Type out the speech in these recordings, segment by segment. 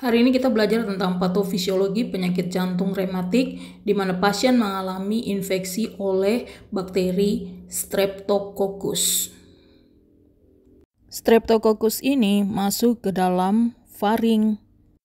Hari ini kita belajar tentang patofisiologi penyakit jantung rematik, di mana pasien mengalami infeksi oleh bakteri Streptococcus. Streptococcus ini masuk ke dalam faring,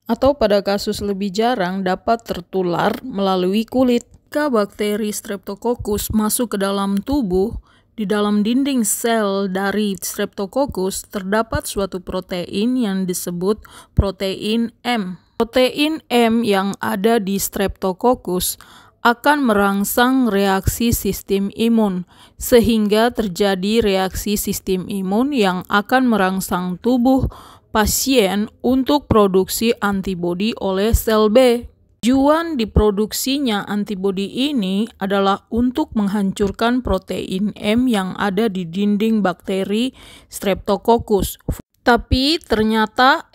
atau pada kasus lebih jarang dapat tertular melalui kulit. Jika bakteri Streptococcus masuk ke dalam tubuh, di dalam dinding sel dari Streptococcus terdapat suatu protein yang disebut protein M. Protein M yang ada di Streptococcus akan merangsang reaksi sistem imun, sehingga terjadi reaksi sistem imun yang akan merangsang tubuh pasien untuk produksi antibodi oleh sel B. Tujuan diproduksinya antibodi ini adalah untuk menghancurkan protein M yang ada di dinding bakteri Streptococcus. Tapi ternyata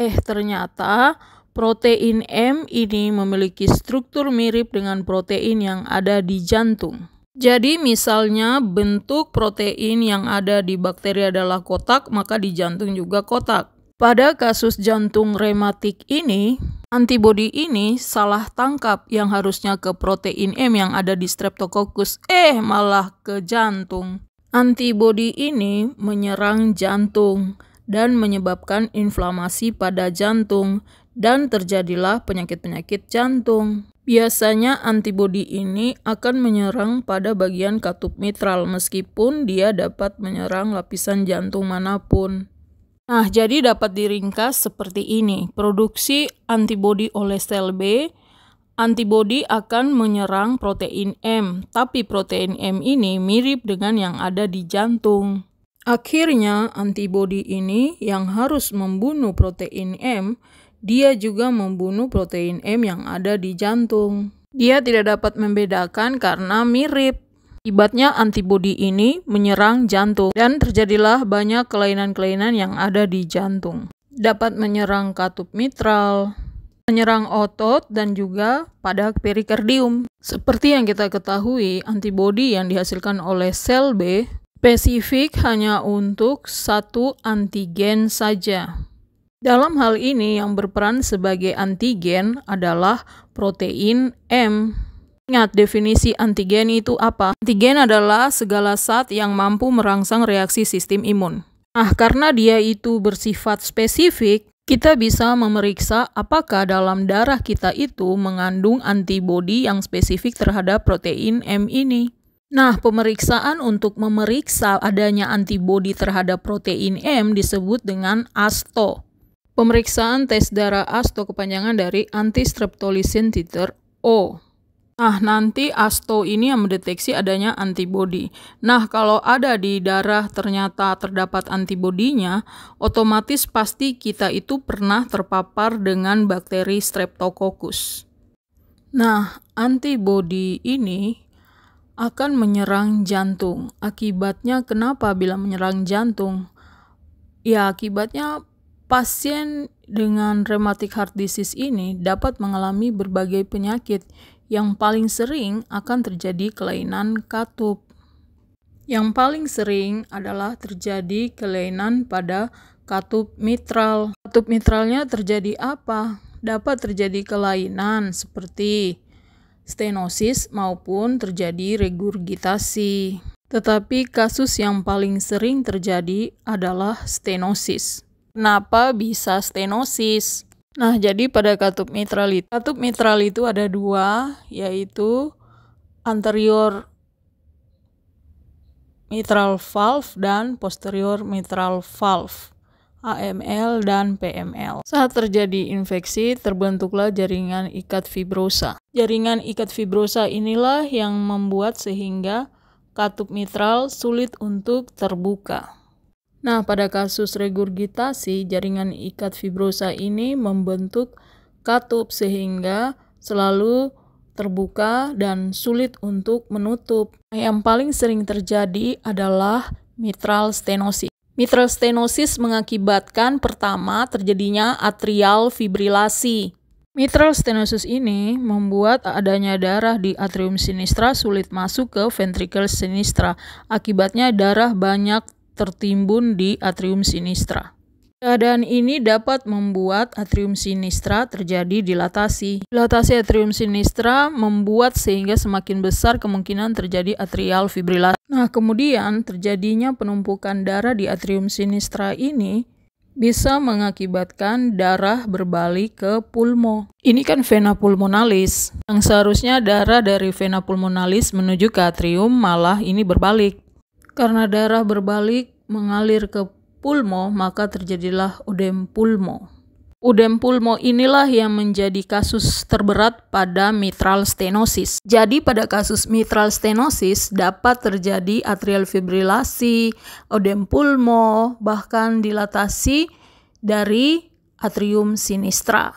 protein M ini memiliki struktur mirip dengan protein yang ada di jantung. Jadi misalnya bentuk protein yang ada di bakteri adalah kotak, maka di jantung juga kotak. Pada kasus jantung rematik ini, antibodi ini salah tangkap yang harusnya ke protein M yang ada di Streptococcus, malah ke jantung. Antibodi ini menyerang jantung dan menyebabkan inflamasi pada jantung, dan terjadilah penyakit-penyakit jantung. Biasanya antibodi ini akan menyerang pada bagian katup mitral, meskipun dia dapat menyerang lapisan jantung manapun. Nah, jadi dapat diringkas seperti ini. Produksi antibodi oleh sel B, antibodi akan menyerang protein M, tapi protein M ini mirip dengan yang ada di jantung. Akhirnya, antibodi ini yang harus membunuh protein M, dia juga membunuh protein M yang ada di jantung. Dia tidak dapat membedakan karena mirip. Akibatnya antibodi ini menyerang jantung dan terjadilah banyak kelainan-kelainan yang ada di jantung. Dapat menyerang katup mitral, menyerang otot, dan juga pada perikardium. Seperti yang kita ketahui, antibodi yang dihasilkan oleh sel B spesifik hanya untuk satu antigen saja. Dalam hal ini yang berperan sebagai antigen adalah protein M. Ingat, definisi antigen itu apa? Antigen adalah segala zat yang mampu merangsang reaksi sistem imun. Nah, karena dia itu bersifat spesifik, kita bisa memeriksa apakah dalam darah kita itu mengandung antibodi yang spesifik terhadap protein M ini. Nah, pemeriksaan untuk memeriksa adanya antibodi terhadap protein M disebut dengan ASTO. Pemeriksaan tes darah ASTO kepanjangan dari anti-streptolysin titer O. Nah, nanti ASTO ini yang mendeteksi adanya antibodi. Nah, kalau ada di darah ternyata terdapat antibodinya, otomatis pasti kita itu pernah terpapar dengan bakteri Streptococcus. Nah, antibodi ini akan menyerang jantung. Akibatnya kenapa bila menyerang jantung? Ya, akibatnya pasien dengan rheumatic heart disease ini dapat mengalami berbagai penyakit. Yang paling sering akan terjadi kelainan katup. Yang paling sering adalah terjadi kelainan pada katup mitral. Katup mitralnya terjadi apa? Dapat terjadi kelainan seperti stenosis maupun terjadi regurgitasi. Tetapi kasus yang paling sering terjadi adalah stenosis. Kenapa bisa stenosis? Nah, jadi pada katup mitral itu ada dua, yaitu anterior mitral valve dan posterior mitral valve, AML dan PML. Saat terjadi infeksi, terbentuklah jaringan ikat fibrosa. Jaringan ikat fibrosa inilah yang membuat sehingga katup mitral sulit untuk terbuka. Nah, pada kasus regurgitasi, jaringan ikat fibrosa ini membentuk katup sehingga selalu terbuka dan sulit untuk menutup. Yang paling sering terjadi adalah mitral stenosis. Mitral stenosis mengakibatkan pertama terjadinya atrial fibrilasi. Mitral stenosis ini membuat adanya darah di atrium sinistra sulit masuk ke ventricle sinistra. Akibatnya darah banyak tertimbun di atrium sinistra. Keadaan ini dapat membuat atrium sinistra terjadi dilatasi. Dilatasi atrium sinistra membuat sehingga semakin besar kemungkinan terjadi atrial fibrilasi. Nah, kemudian terjadinya penumpukan darah di atrium sinistra ini bisa mengakibatkan darah berbalik ke pulmo. Ini kan vena pulmonalis. Yang seharusnya darah dari vena pulmonalis menuju ke atrium, malah ini berbalik. Karena darah berbalik mengalir ke pulmo, maka terjadilah ödem pulmo. Ödem pulmo inilah yang menjadi kasus terberat pada mitral stenosis. Jadi pada kasus mitral stenosis dapat terjadi atrial fibrilasi, ödem pulmo, bahkan dilatasi dari atrium sinistra.